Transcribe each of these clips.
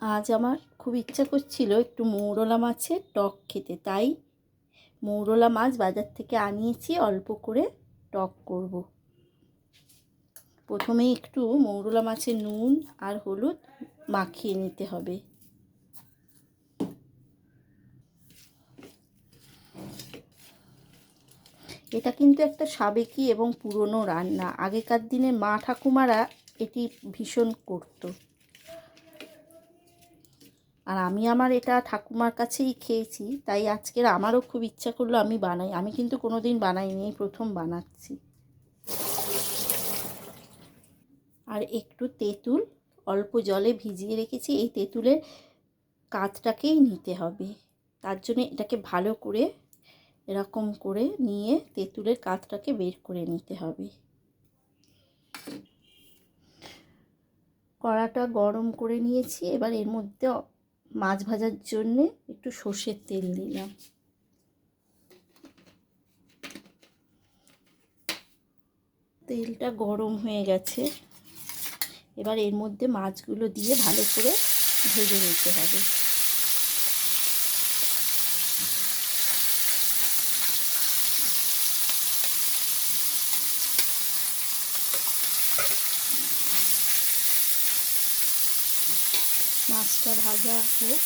আজ আমার খুব ইচ্ছা করছিল একটু মৌরলা মাছের টক খেতে, তাই মৌরলা মাছ বাজার থেকে আনিয়েছি, অল্প করে টক করব। প্রথমে একটু মৌরলা মাছের নুন আর হলুদ মাখিয়ে নিতে হবে। এটা কিন্তু একটা সাবেকি এবং পুরনো রান্না। আগেকার দিনে মা ঠাকুমারা এটি ভীষণ করতো, আর আমি আমার এটা ঠাকুমার কাছেই খেয়েছি, তাই আজকের আমারও খুব ইচ্ছা করলো আমি বানাই। আমি কিন্তু কোনো দিন বানাইনি, এই প্রথম বানাচ্ছি। আর একটু তেঁতুল অল্প জলে ভিজিয়ে রেখেছি, এই তেঁতুলের কাতটাকেই নিতে হবে। তার জন্য এটাকে ভালো করে এরকম করে নিয়ে তেঁতুলের কাতটাকে বের করে নিতে হবে। কড়াটা গরম করে নিয়েছি, এবার এর মধ্যে মাছ ভাজার জন্যে একটু সর্ষের তেল দিলাম। তেলটা গরম হয়ে গেছে, এবার এর মধ্যে মাছগুলো দিয়ে ভালো করে ভেজে নিতে হবে। মাছটা ভাজা হোক।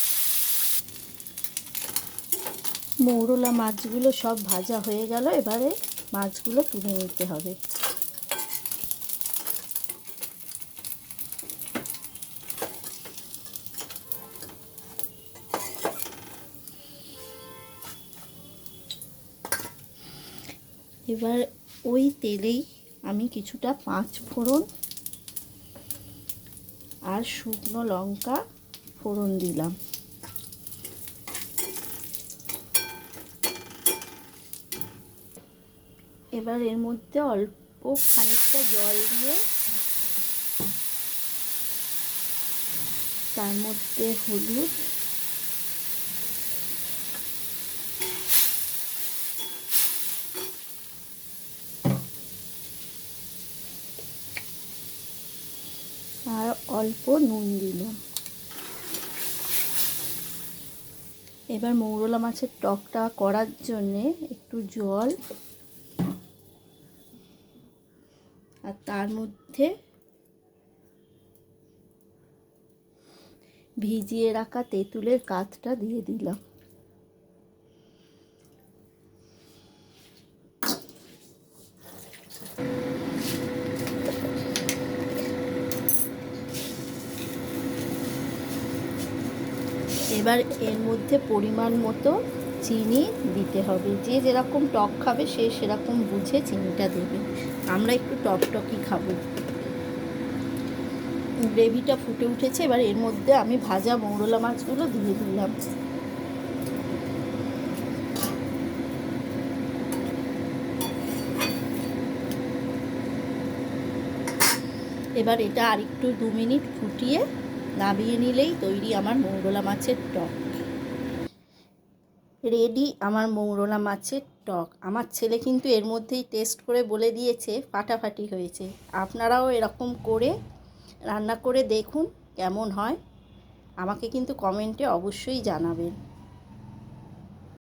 মৌরলা মাছগুলো সব ভাজা হয়ে গেল, এবারে মাছগুলো তুলে নিতে হবে। এবার ওই তেলেই আমি কিছুটা 5 ফোড়ন আর শুকনো লঙ্কা ফোড়ন দিলাম। এবার এর মধ্যে অল্প খানিকটা জল দিয়ে তার মধ্যে হলুদ, আর অল্প নুন দিলাম। এবার মৌরলা মাছের টকটা করার জন্যে একটু জল আর তার মধ্যে ভিজিয়ে রাখা তেঁতুলের কাতটা দিয়ে দিলাম। এবার এর মধ্যে পরিমাণ মতো চিনি দিতে হবে। যে যেরকম টক খাবে সে সেরকম বুঝে চিনিটা দেবে। আমরা একটু টকটকই খাবো। গ্রেভিটা ফুটে উঠেছে, এবার এর মধ্যে আমি ভাজা মৌরলা মাছগুলো দিয়ে দিলাম। এবার এটা আরেকটু 2 মিনিট ফুটিয়ে নামিয়ে নিলেই তৈরি আমার মৌরলা মাছের টক। রেডি আমার মৌরলা মাছের টক। আমার ছেলে কিন্তু এর মধ্যেই টেস্ট করে বলে দিয়েছে ফাটাফাটি হয়েছে। আপনারাও এরকম করে রান্না করে দেখুন কেমন হয়, আমাকে কিন্তু কমেন্টে অবশ্যই জানাবেন।